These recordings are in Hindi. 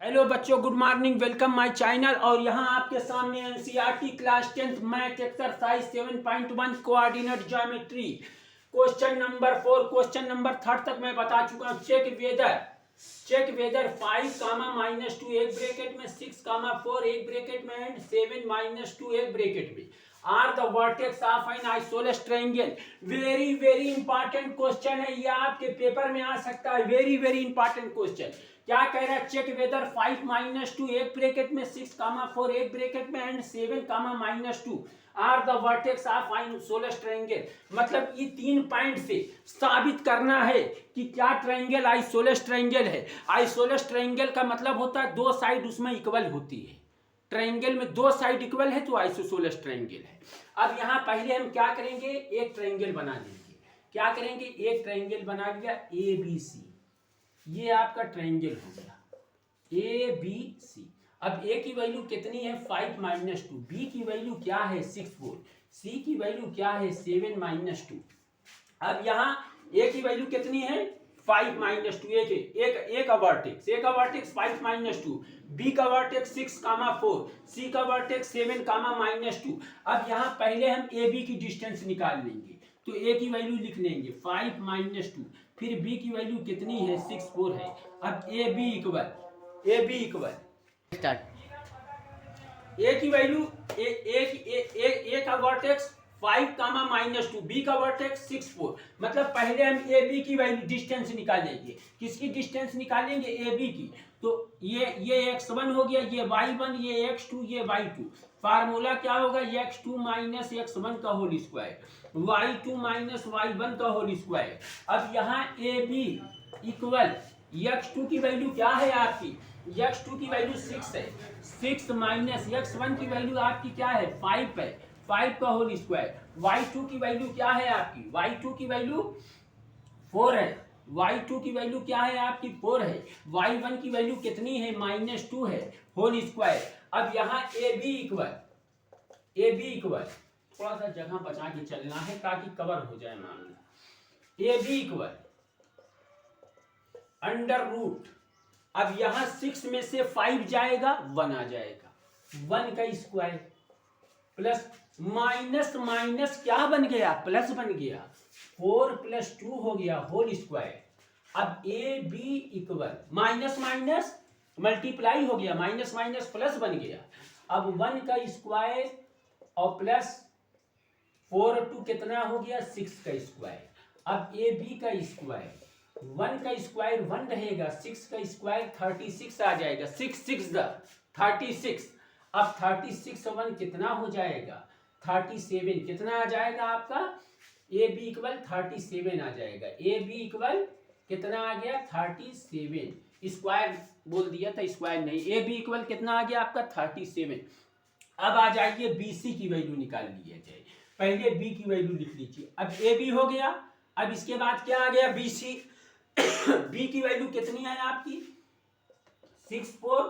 हेलो बच्चों, good morning, welcome my channel. और यहाँ आपके सामने NCERT class 10th math exercise 7.1 coordinate geometry question number 4 question number 3 तक मैं बता चुका हूँ। चेक वेदर 5 कामा -2 एक ब्रैकेट में, 6 कामा 4 एक ब्रैकेट में एंड 7 -2 एक ब्रैकेट में are the vertex of an isosceles triangle. Very very important question है, ये आपके पेपर में आ सकता है। Very very important question. क्या कह रहा है? चेक वेदर 5 -2 एक ब्रैकेट में, 6 कामा 4 एक ब्रैकेट में and 7 comma -2 are the vertex of isosceles triangle. मतलब ये 3 पॉइंट से साबित करना है कि क्या ट्रायंगल आइसोसेलेस ट्रायंगल है। आइसोसेलेस ट्रायंगल का मतलब होता है दो साइड उसमें इक्वल होती है। ट्रायंगल में दो साइड इक्वल है तो आइसोसेलेस ट्रायंगल है। अब यहाँ पहले हम क्या करेंगे, एक ट्रायंगल बना लेंगे। क्या करेंगे? एक ट्रायंगल बना लिया ABC, ये आपका ट्रायंगल हो गया ABC। अब A की वैल्यू कितनी है? 5 -2। B की वैल्यू क्या है? 6 4। C की वैल्यू क्या है? 7 -2। अब यहाँ A की वैल्यू कितनी है? 5 -2। एक का वर्टेक्स 5 -2, B का वर्टेक्स 6 कामा 4, C का वर्टेक्स 7 कामा -2। अब यहाँ पहले हम AB की डिस्टेंस निकाल लेंगे, तो A की वैल्यू लिख लेंगे 5 -2, फिर B की वैल्यू कितनी है? 6 4 है। अब AB इक्वल स्टार्ट। A की वैल्यू ए का वर्टेक्स 5 कामा -2, B का वर्टेक्स 6 4। मतलब पहले हम AB की वैल्यू डिस्टेंस निकालेंगे। किसकी डिस्टेंस निकालेंगे? AB की। तो ये x1 हो गया, ये y1, ये x2, ये y2। फार्मूला क्या होगा? x2 - x1 का होल स्क्वायर, y2 - y1 का होल स्क्वायर। अब यहाँ AB इक्वल x2 की वैल्यू क्या है आपकी? x2 की वैल्यू 6 है। 6 माइनस x1 की वैल्यू आपकी क्या है? 5 है। 5 का होल स्क्वायर। y2 की वैल्यू क्या है आपकी? y2 की वैल्यू 4 है। y2 की वैल्यू क्या है आपकी? 4 है। y1 की वैल्यू कितनी है? -2 है, होल स्क्वायर। अब यहाँ AB इक्वल थोड़ा सा जगह बचा के चलना है ताकि कवर हो जाए मामला। AB equal under root. अब यहां 6 में से 5 जाएगा, 1 आ जाएगा, 1 का स्क्वायर प्लस माइनस माइनस क्या बन गया? प्लस बन गया। 4 + 2 हो गया, होल स्क्वायर। अब AB equal minus minus multiply हो गया, माइनस माइनस प्लस बन गया। अब 1 का स्क्वायर और प्लस 4 और 2 कितना हो गया? 6 का स्क्वायर। अब AB का स्क्वायर, 1 का स्क्वायर 1 रहेगा, 6 का स्क्वायर 36 आ जाएगा। 6 6 36। अब 36 और 1 कितना हो जाएगा? 37। कितना आ जाएगा आपका? AB इक्वल 37 आ जाएगा। AB इक्वल कितना आ गया? 37। स्क्वायर बोल दिया था, स्क्वायर नहीं। AB इक्वल कितना आ गया आपका? 37। अब आ जाइए BC की वैल्यू निकाल लिया जाए। पहले B की वैल्यू लिख लीजिए। अब AB हो गया। अब इसके बाद क्या आ गया? BC। B की वैल्यू कितनी है आपकी? 6 4।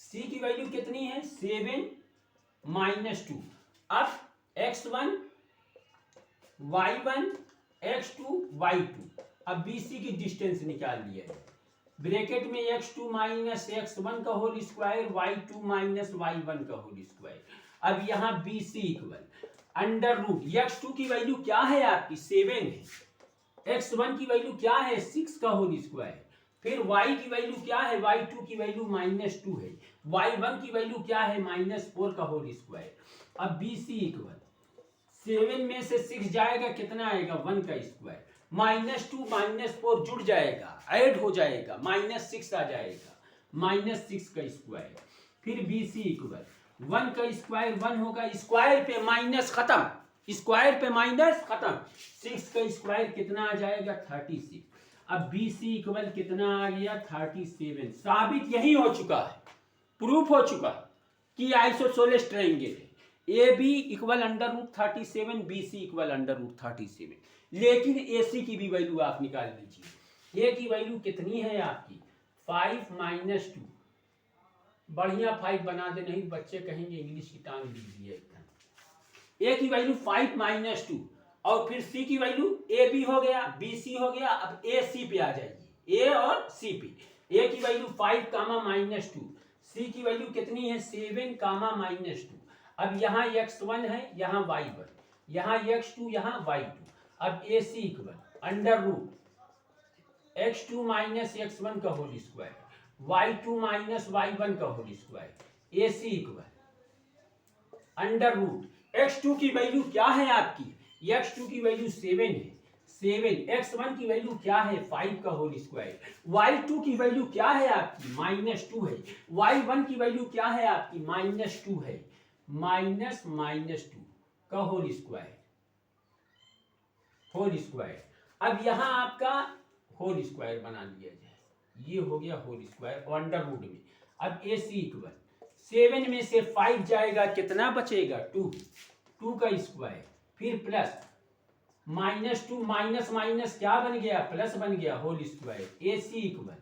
C की वैल्यू कितनी है? 7 -2। अब x1 y1 x2 y2। अब BC की डिस्टेंस निकाल लिया है। ब्रैकेट में x2 - x1 का होल स्क्वायर, y2 - y1 का होल स्क्वायर। अब यहाँ BC equal under root. x2 की वैल्यू क्या है आपकी? 7 है। x1 की वैल्यू क्या है? 6 का होल स्क्वायर। फिर y की वैल्यू क्या है? y2 की वैल्यू -2 है। y1 की वैल्यू क्या है? -4 का होल स्क्वायर। अब BC इक्वल 7 में से 6 जाएगा, कितना आएगा? 1 का स्क्वायर। -2 -4 जुड़ जाएगा, ऐड हो जाएगा, -6 आ जाएगा, -6 का स्क्वायर। फिर BC इक्वल 1 का स्क्वायर 1 होगा, स्क्वायर पे माइनस खत्म, स्क्वायर पे माइनस खत्म। 6 का स्क्वायर कितना आ जाएगा? 36। अब BC इक्वल कितना आ गया? 37। साबित यही हो चुका है, प्रूफ हो चुका कि आइसोसेलेस ट्रायंगल है। AB equal under root 37, BC equal under root 37। लेकिन AC की भी वैल्यू आप निकाल लीजिए। A की वैल्यू कितनी है आपकी? 5 -2। बढ़िया 5 बना दे, नहीं बच्चे कहेंगे इंग्लिश की टांग दीजिए एकदम। A की वैल्यू 5 -2 और फिर C की वैल्यू AB हो गया, BC हो गया। अब AC पे आ जाइए, A और C पे। ए की वैल्यू 5 कामा -2, सी की वैल्यू कितनी है 7 कामा -2। अब यहाँ x1 है, यहाँ y1, यहाँ x2, यहाँ y2। अब A C equal under root x2 minus x1 का whole square, y2 minus y1 का whole square, A C equal under root x2 की वैल्यू क्या है आपकी, x2 की वैल्यू 7 है, 7, x1 की वैल्यू क्या है 5 का होल स्क्वायर, y2 की वैल्यू क्या है आपकी -2 है, y1 की वैल्यू क्या है आपकी -2 है, -2 का होल स्क्वायर, होल स्क्वायर। अब यहां आपका होल स्क्वायर बना लिया जाए, ये हो गया होल स्क्वायर और अंडर रूट में। अब ए सी इक्वल 7 में से 5 जाएगा, कितना बचेगा 2, 2 का स्क्वायर, फिर प्लस -2 माइनस माइनस क्या बन गया प्लस बन गया whole square, A C equal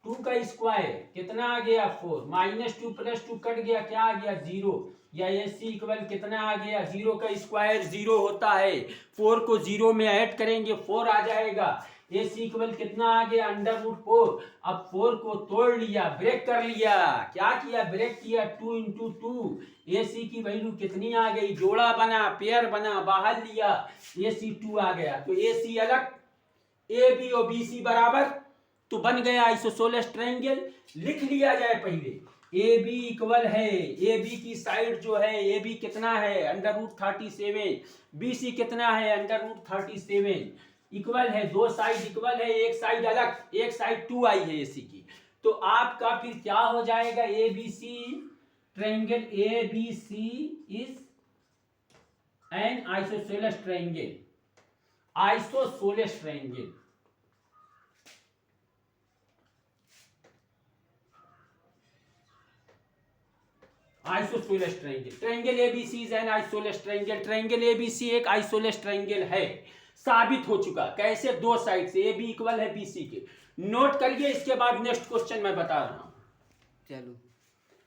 2 का स्क्वायर कितना आ गया 4, -2 प्लस 2 कट गया, क्या आ गया 0, या ए सी इक्वल कितना आ गया 0 का स्क्वायर 0 होता है, 4 को 0 में ऐड करेंगे 4 आ जाएगा, ए सी इक्वल कितना आ गया अंडर रूट 4। अब 4 को तोड़ लिया, ब्रेक कर लिया, क्या किया ब्रेक किया, 2 इंटू 2, ए सी की वैल्यू कितनी आ गई, जोड़ा बना, पेयर बना, बाहर लिया, ए सी 2 आ गया, तो ए सी अलग, ए बी और बी सी बराबर, तो बन गया आइसोसेलेस ट्रायंगल। लिख लिया जाए पहले, ए बी इक्वल है, ए बी की साइड जो है, ए बी कितना है अंडर रूट 37, बी सी कितना है अंडर रूट 37, इक्वल है, दो साइड इक्वल है, एक साइड अलग, एक साइड 2 आई है ए सी की, तो आपका फिर क्या हो जाएगा, A B C triangle, A B C is an isosceles triangle, isosceles triangle, isosceles triangle, triangle ABC is an isosceles triangle, triangle ABC एक आइसोसेलेस ट्रायंगल है, साबित हो चुका, कैसे दो साइड से ए बी इक्वल है बीसी के, नोट करिए, इसके बाद नेक्स्ट क्वेश्चन मैं बता रहा हूं। चलो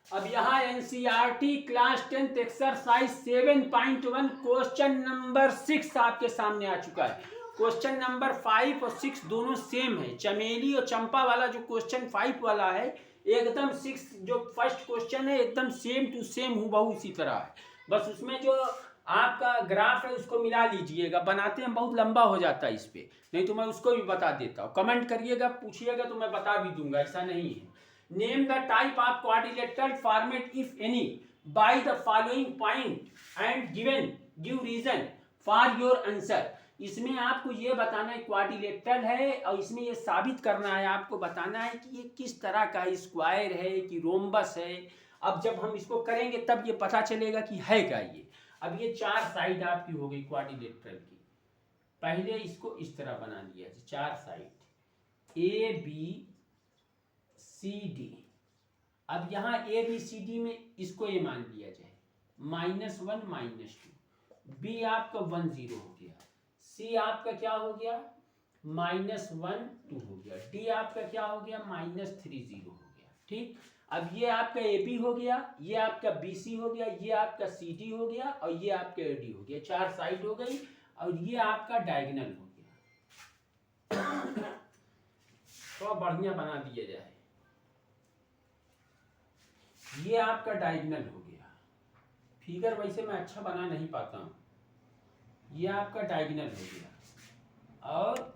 अब यहां NCERT class 10th exercise 7.1 question number 6 आपके सामने आ चुका है। क्वेश्चन नंबर 5 और 6 दोनों सेम है, चमेली और चंपा वाला जो क्वेश्चन 5 वाला है एकदम 6 जो फर्स्ट क्वेश्चन है एकदम सेम टू सेम हूबहू उसी तरह है, बस उसमें जो आपका ग्राफ है उसको मिला लीजिएगा, बनाते हैं बहुत लंबा हो जाता है इस पे, नहीं तो मैं उसको भी बता देता हूँ, कमेंट करिएगा पूछिएगा तो मैं बता भी दूंगा, ऐसा नहीं है। Name the type of quadrilateral format if any by the following point and give reason for your answer. इसमें आपको ये बताना है क्वाड्रिलेटरल है और इसमें ये साबित करना है, आपको बताना है कि ये किस तरह का स्क्वायर है कि रोम्बस है। अब जब हम इसको करेंगे तब ये पता चलेगा कि है क्या ये। अब ये 4 साइड आपकी हो गई क्वाड्रिलेटरल की, पहले इसको इस तरह बना लिया 4 side A B C D. अब यहाँ ए बी सी डी में इसको ये मान लिया जाए -1 -2, बी आपका 1 0 हो गया, सी आपका क्या हो गया -1 2 हो गया, डी आपका क्या हो गया -3 0 हो गया, ठीक। अब ये आपका ए बी हो गया, ये आपका बी सी हो गया, ये आपका सी डी हो गया और ये आपका ए डी हो गया, 4 साइड हो गई और ये आपका डायगोनल हो गया। तो बढ़िया बना दिया जाए, ये आपका डायगोनल हो गया, फिगर वैसे मैं अच्छा बना नहीं पाता हूं, ये आपका डायगोनल हो गया और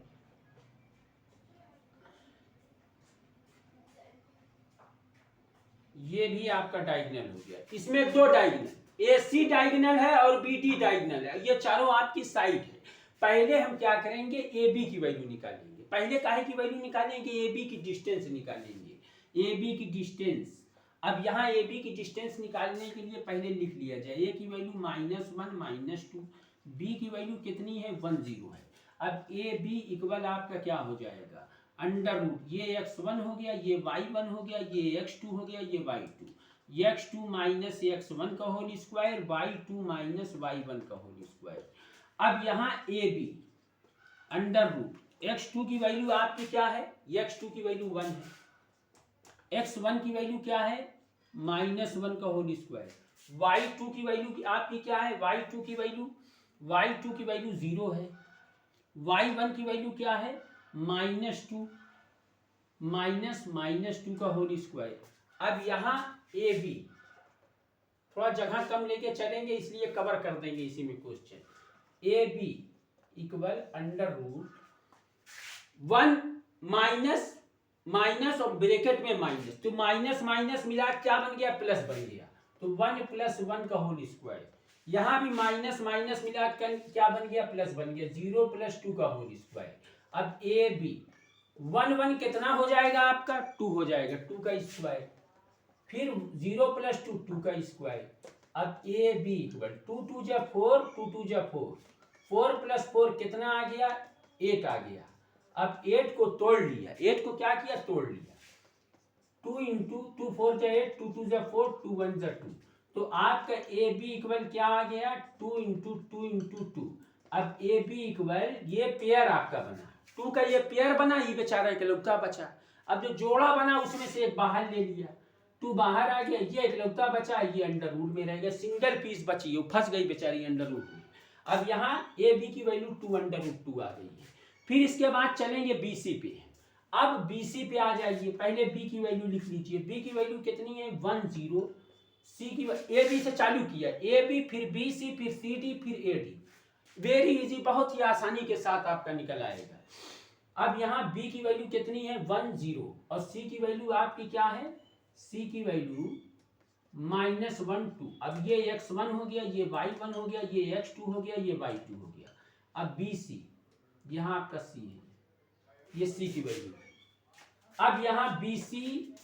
ये भी आपका डायगोनल हो गया। इसमें 2 डायगोनल, ए सी डायगोनल है और बी डी डायगोनल है, ये चारों आपकी साइड है। पहले हम क्या करेंगे ए बी की वैल्यू निकालेंगे, पहले काहे की वैल्यू निकालेंगे, ए बी की डिस्टेंस निकालेंगे, ए बी की डिस्टेंस। अब यहाँ ए बी की डिस्टेंस निकालने के लिए पहले लिख लिया जाए, ए की वैल्यू -1 -2, बी की वैल्यू कितनी है 1 0 है। अब ए बी इक्वल आपका क्या हो जाएगा अंडर रूट, ये x1 हो गया, ये y1 हो गया, ये x2 हो गया, ये y2, x2 माइनस x1 का whole square, y2 minus y1 का होल स्क्वायर। अब यहाँ A be under root x2 की वैल्यू आपकी क्या है, x2 की वैल्यू 1 है, x1 की वैल्यू क्या है -1 का होल स्क्वायर, y2 की वैल्यू आपकी क्या है, y2 की वैल्यू 0 है, y1 की वैल्यू क्या है -2 माइनस माइनस 2 का होल स्क्वायर। अब यहाँ ए बी, थोड़ा जगह कम लेके चलेंगे इसलिए कवर कर देंगे इसी में question. A B equal under root 1 minus minus और ब्रैकेट में माइनस, तो माइनस माइनस मिला क्या बन गया, प्लस बन गया, तो 1 + 1 का होल स्क्वायर। यहाँ भी माइनस माइनस मिला क्या बन गया, प्लस बन गया, 0 + 2 का होल स्क्वायर। अब ए बी 1 1 कितना हो जाएगा आपका, 2 हो जाएगा, 2 का स्क्वायर, फिर 0 + 2 2 का स्क्वायर। अब ए बी इक्वल 2 2 जा 4, 2 2 जा 4, 4 + 4 कितना आ गया, 8 आ गया। अब 8 को तोड़ लिया, 8 को क्या किया, तोड़ लिया, 2 × 2 4 जा 8, 2 2 जा 4, 2 1 जा 2, तो आपका ए बी इक्वल क्या आ गया, 2 × 2 × 2। अब ए बी इक्वल ये पेयर आपका बना, 2 का ये पेयर बना, ये बेचारा इकलौता बचा। अब जो जोड़ा बना उसमें से एक बाहर ले लिया, 2 बाहर आ गया, ये इकलौता बचा, ये अंडर रूट में रह गया, सिंगल पीस बची, वो फंस गई बेचारी अंडर रूट में। अब यहाँ ए बी की वैल्यू 2 √ 2 आ गई है। फिर इसके बाद चलेंगे बी सी पे। अब बी सी पे आ जाइए, पहले बी की वैल्यू लिख लीजिए, बी की वैल्यू कितनी है, 1 0, सी की ए बी से चालू किया, ए बी फिर बी सी फिर सी डी फिर ए डी, वेरी इजी, बहुत ही आसानी के साथ आपका निकल आएगा। अब यहाँ बी की वैल्यू कितनी है, 1 0, और सी की वैल्यू आपकी क्या है, सी की वैल्यू -1 2। अब ये x1 हो गया, ये y1 हो गया, ये x2 हो गया, ये y2 हो गया। अब बी सी, यहाँ आपका सी है, ये सी की वैल्यू। अब यहाँ बी सी,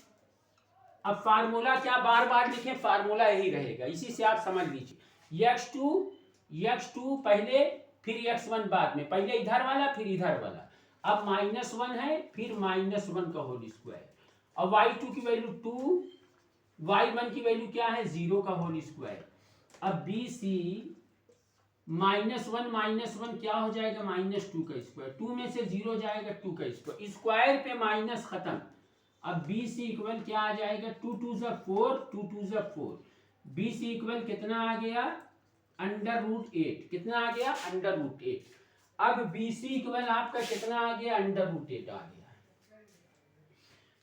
अब फार्मूला क्या बार बार लिखें, फार्मूला यही रहेगा, इसी से आप समझ लीजिए, x2 पहले फिर x1 बाद में, पहले इधर वाला फिर इधर वाला। अब -1 है, फिर -1 का होल स्क्वायर, और y2 की वैल्यू 2, y1 की वैल्यू क्या है, 0 का होल स्क्वायर। अब बी सी -1 क्या हो जाएगा, -2 का स्क्वायर, 2 में से 0 जाएगा, 2 का स्क्वायर, स्क्वायर पे माइनस खत्म। अब बी सी इक्वल क्या आ जाएगा, 2 2 जा 4, 2 2 जा 4, बी सी इक्वल कितना आ गया, √8, कितना आ गया, √8। अब बी सी इक्वल आपका कितना आ गया, √8 आ गया।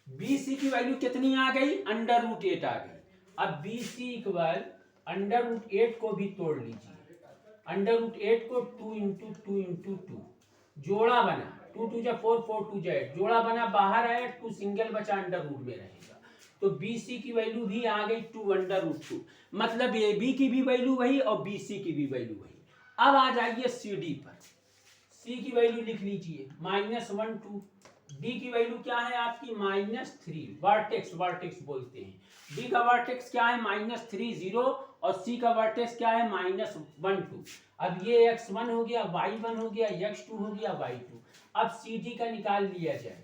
बी सी की वैल्यू कितनी आ गई, √8 आ गई। अब बी सी इक्वल √8 को भी तोड़ लीजिए, √8 को 2 × 2 × 2, जोड़ा बना, 2 2 जा 4, 4 2 जा 8, जोड़ा बना, बाहर आया 2, सिंगल बचा, अंडर रूट में रहेगा, तो बी सी की वैल्यू भी आ गई 2 √2, मतलब ए बी की भी वैल्यू वही और बी सी की भी वैल्यू वही। अब आ जाइए सी डी पर, सी की वैल्यू लिख लीजिए -1 2, डी की वैल्यू क्या है आपकी -3, वर्टेक्स बोलते हैं, डी का वर्टेक्स क्या है -3 0, और सी का वर्टेक्स क्या है -1 2। अब ये x1 हो गया, y1 हो गया, x2 हो गया, y2। अब सी डी का निकाल लिया जाए,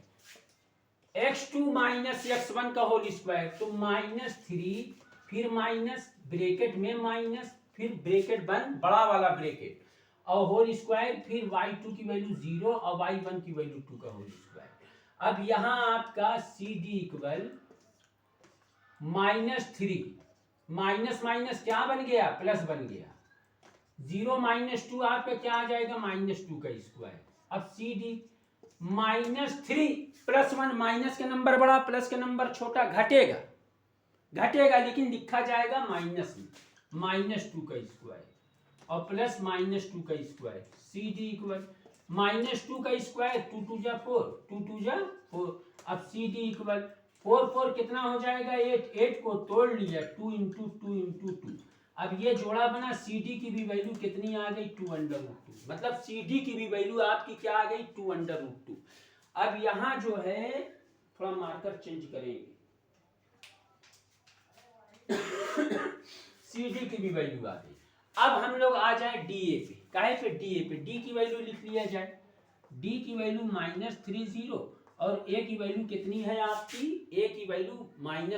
x2 - x1 का होल स्क्वायर, तो -3 फिर माइनस, ब्रैकेट में माइनस, फिर ब्रैकेट बंद, बड़ा वाला ब्रैकेट, और होल स्क्वायर, फिर y2 की वैल्यू 0 और y1 की वैल्यू 2 का होल स्क्वायर। अब यहाँ आपका C D equal -3, minus minus क्या बन गया, प्लस बन गया, 0 - 2 आपका क्या आ जाएगा, -2 का स्क्वायर। अब सी डी -3 + 1, माइनस का नंबर बड़ा प्लस का नंबर छोटा, घटेगा लेकिन लिखा जाएगा माइनस में, -2 का स्क्वायर और प्लस -2 का स्क्वायर। सी डी इक्वल -2 का स्क्वायर, 2 2 जा 4, 2 2 जा 4। अब सी डी इक्वल 4 4 कितना हो जाएगा, 8, 8 को तोड़ लिया, 2 × 2 × 2। अब ये जोड़ा बना, सी डी की भी वैल्यू कितनी आ गई, 2 √2, मतलब सी डी की भी वैल्यू आपकी क्या आ गई, 2 √2। अब यहाँ जो है थोड़ा मार्कर चेंज करेंगे, सी डी की भी वैल्यू आ गई। अब हम लोग आ जाए डी ए पे, काहे पे, डी ए पे, डी की वैल्यू लिख लिया जाए, डी की वैल्यू -3 0, और ए की वैल्यू कितनी है आपकी, ए की वैल्यू -1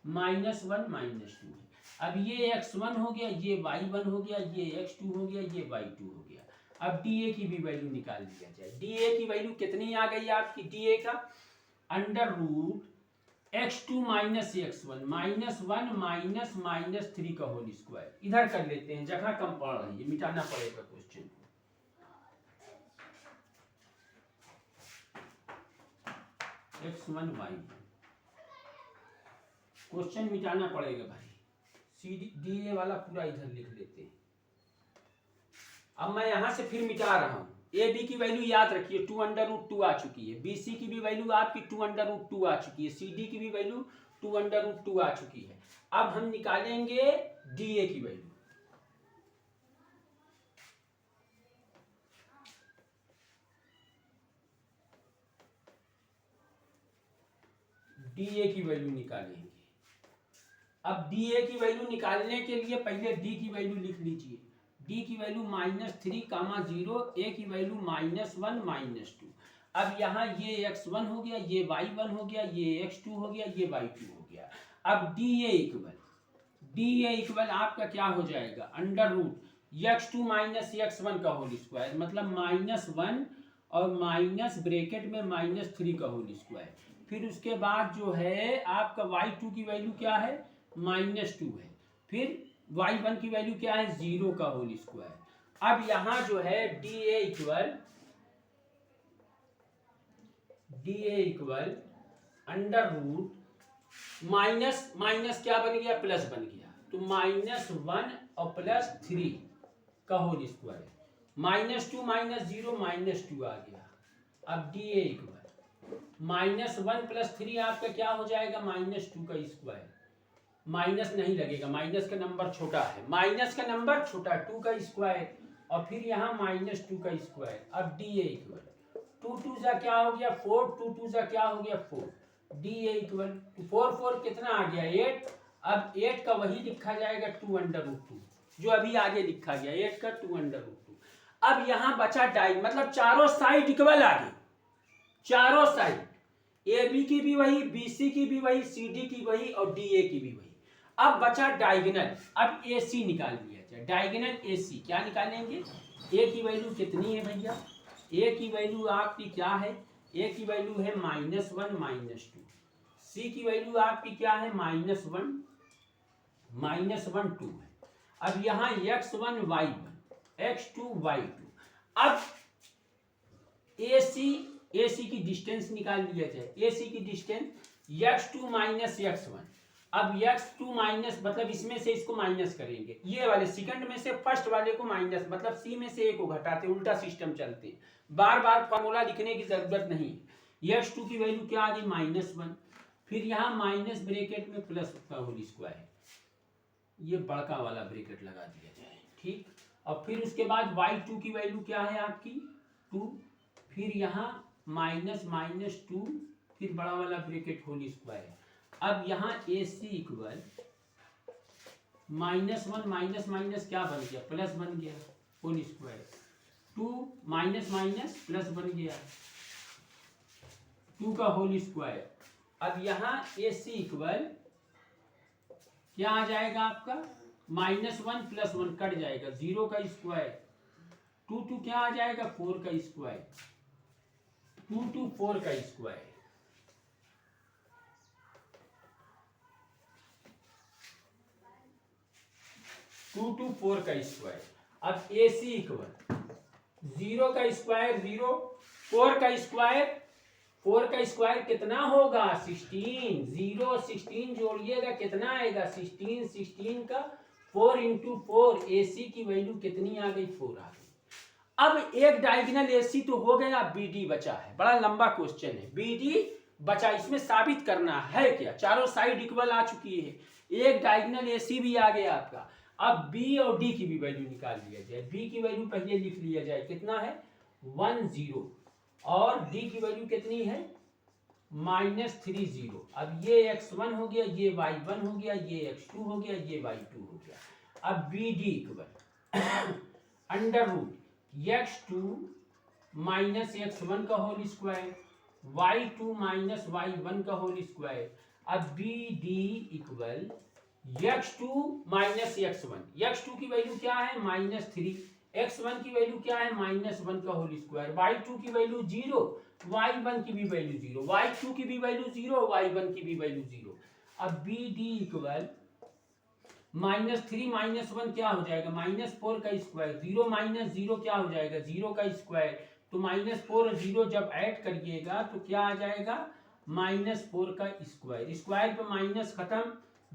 -2 है। अब ये x1 हो गया, ये y1 हो गया, ये x2 हो गया, ये y2 हो गया। अब डी ए की भी वैल्यू निकाल लिया जाए, डी ए की वैल्यू कितनी आ गई आपकी, डी ए का √x2 - x1 -1 -3 का होल स्क्वायर। इधर कर लेते हैं, जगह कम पड़ रही है, मिटाना पड़ेगा क्वेश्चन को। x1 y1। क्वेश्चन मिटाना पड़ेगा भाई, सी डी ए वाला पूरा इधर लिख लेते हैं। अब मैं यहां से फिर मिटा रहा हूं। ए बी की वैल्यू याद रखिए 2√2 आ चुकी है, बी सी की भी वैल्यू आपकी 2√2 आ चुकी है, सी डी की भी वैल्यू 2√2 आ चुकी है। अब हम निकालेंगे डी ए की वैल्यू। डी ए की वैल्यू निकालेंगे। अब डी ए की वैल्यू निकालने के लिए पहले डी की वैल्यू लिख लीजिए। डी की वैल्यू -3, 0, ए की वैल्यू -1, -2। अब यहाँ ये x1 हो गया, ये y1 हो गया, ये x2 हो गया, ये y2 हो गया। अब डी ए इक्वल आपका क्या हो जाएगा, √x2 - x1 का होल स्क्वायर, मतलब -1 और माइनस ब्रैकेट में -3 का होल स्क्वायर। फिर उसके बाद जो है आपका y2 की वैल्यू क्या है, -2 है। फिर y1 की वैल्यू क्या है, 0 का होल स्क्वायर। अब यहां जो है D A equal minus minus क्या बन गया, प्लस बन गया, तो -1 और +3 का होल स्क्वायर। -2 -0 -2 आ गया। अब डी ए इक्वल -1 + 3 आपका क्या हो जाएगा, -2 का स्क्वायर। माइनस नहीं लगेगा, माइनस का नंबर छोटा है, माइनस का नंबर छोटा, 2 का स्क्वायर, और फिर यहाँ -2 का स्क्वायर। अब डी ए इक्वल 2 2 जा क्या हो गया 4, 2 2 जा क्या हो गया 4। डी ए इक्वल 4 4 कितना आ गया 8। अब 8 का वही लिखा जाएगा 2√2, जो अभी आगे लिखा गया 8 का 2√2। अब यहाँ बचा डाई, मतलब चारों साइड इक्वल आ गई, चारों साइड, ए बी की भी वही, बी सी की भी वही, सी डी की वही और डी ए की भी वही। अब बचा डायगोनल। अब ए सी निकाल लिया जाए, डायगोनल ए सी क्या निकालेंगे। ए की वैल्यू कितनी है भैया, ए की वैल्यू आपकी क्या है, ए की वैल्यू है -1 -2। सी की वैल्यू आपकी क्या है, -1 -1 2 है। अब यहाँ x1 y1 x2 y2। अब ए सी की डिस्टेंस निकाल लिया जाए। ए सी की डिस्टेंस x2 - x1। अब x2 माइनस मतलब इसमें से इसको माइनस करेंगे, ये वाले सेकंड में से फर्स्ट वाले को माइनस, मतलब सी में से ए को घटाते, उल्टा सिस्टम चलते, बार बार फॉर्मूला लिखने की जरूरत नहीं है। x2 की वैल्यू क्या आ गई -1, फिर यहाँ माइनस ब्रैकेट में प्लस का होल स्क्वायर, ये बड़का वाला ब्रैकेट लगा दिया जाए, ठीक। और फिर उसके बाद y2 की वैल्यू क्या है आपकी 2, फिर यहाँ -2, फिर बड़ा वाला ब्रैकेट होल स्क्वायर। अब यहाँ A C equal -1 minus minus क्या बन गया, प्लस बन गया, whole square. 2 minus minus plus बन गया, 2 का होल स्क्वायर। अब यहाँ ए सी इक्वल क्या आ जाएगा आपका, -1 + 1 कट जाएगा, 0 का स्क्वायर। 2 क्या आ जाएगा 4 का स्क्वायर, 2 4 का स्क्वायर। 2 4 का स्क्वायर। अब ए सी इक्वल 0 का स्क्वायर 0, 4 का स्क्वायर, 4 का स्क्वायर कितना होगा 16, 0 16 जोड़िएगा कितना आएगा 16, 16 का 4 × 4, ए सी की वैल्यू कितनी आ गई 4 आ गई। अब एक डायगोनल ए सी तो हो गया, बी डी बचा है, बड़ा लंबा क्वेश्चन है, बी डी बचा, इसमें साबित करना है क्या, चारों साइड इक्वल आ चुकी है, एक डायगोनल ए सी भी आ गया आपका। अब बी और डी की भी वैल्यू निकाल लिया जाए। बी की वैल्यू पहले लिख लिया जाए, कितना है 1 0, और डी की वैल्यू कितनी है -3 0। अब ये x1 हो गया, ये y1 हो गया, ये x2 हो गया, ये y2 हो गया। अब B D equal √x2 - x1 का होल स्क्वायर, y2 - y1 का होल स्क्वायर। अब B D equal x2 - x1, x2 की वैल्यू क्या है -3, x1 की वैल्यू क्या है -1 का होल स्क्वायर, y2 की वैल्यू 0, y1 की भी वैल्यू 0, y2 की भी वैल्यू 0, y1 की भी वैल्यू 0। अब बी डी इक्वल -3 - 1 क्या हो जाएगा -4 का स्क्वायर, 0 - 0 क्या हो जाएगा 0 का स्क्वायर, तो -4 और 0 जब ऐड करिएगा तो क्या आ जाएगा -4 का स्क्वायर, स्क्वायर पे माइनस खत्म,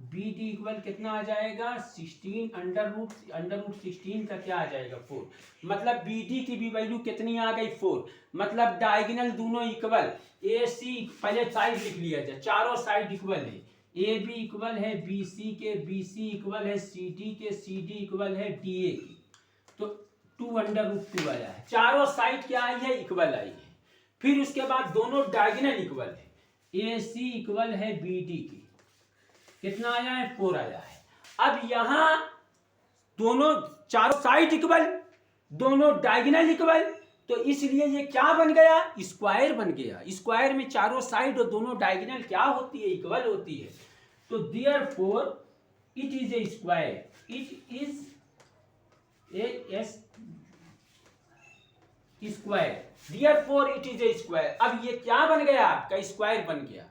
बी डी इक्वल कितना आ जाएगा 16, अंडर रूट 16 का क्या आ जाएगा 4, मतलब बी डी की भी वैल्यू कितनी आ गई 4, मतलब डायगोनल दोनों इक्वल, ए सी पहले साइड लिख लिया जाए, चारों साइड इक्वल है, ए बी इक्वल है बी सी के, बी सी इक्वल है सी डी के, सी डी इक्वल है डी ए की, तो 2√2 आया है, चारों साइड क्या आई है इक्वल आई है। फिर उसके बाद दोनों डायगोनल इक्वल है, ए सी इक्वल है बी डी की, कितना आया है 4 आया है। अब यहां दोनों चारों साइड इक्वल, दोनों डायगोनल इक्वल, तो इसलिए ये क्या बन गया स्क्वायर बन गया, स्क्वायर में चारों साइड और दोनों डायगोनल क्या होती है इक्वल होती है, तो therefore it is a square, it is a square, therefore it is a square. अब ये क्या बन गया आपका स्क्वायर बन गया,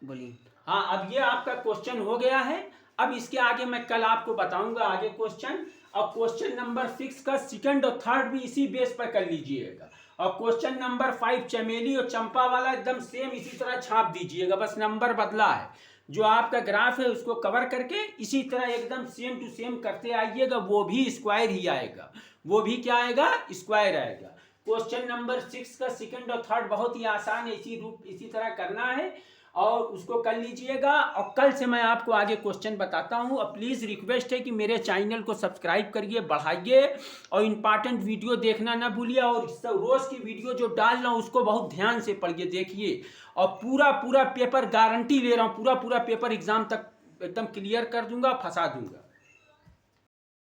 बोलिए। हाँ, अब ये आपका क्वेश्चन हो गया है। अब इसके आगे मैं कल आपको बताऊंगा आगे क्वेश्चन, और क्वेश्चन नंबर 6 का सेकंड और थर्ड भी इसी बेस पर कर लीजिएगा, और क्वेश्चन नंबर 5 चमेली और चंपा वाला एकदम सेम इसी तरह छाप दीजिएगा, बस नंबर बदला है, जो आपका ग्राफ है उसको कवर करके इसी तरह एकदम सेम टू सेम करते आइएगा, वो भी स्क्वायर ही आएगा, वो भी क्या आएगा स्क्वायर आएगा। क्वेश्चन नंबर 6 का सेकंड और थर्ड बहुत ही आसान है, इसी तरह करना है और उसको कर लीजिएगा, और कल से मैं आपको आगे क्वेश्चन बताता हूँ। और प्लीज़ रिक्वेस्ट है कि मेरे चैनल को सब्सक्राइब करिए, बढ़ाइए, और इम्पॉर्टेंट वीडियो देखना ना भूलिए, और रोज़ की वीडियो जो डाल रहा हूँ उसको बहुत ध्यान से पढ़िए, देखिए, और पूरा पेपर गारंटी ले रहा हूँ, पूरा पेपर एग्जाम तक एकदम क्लियर कर दूंगा, फंसा दूंगा।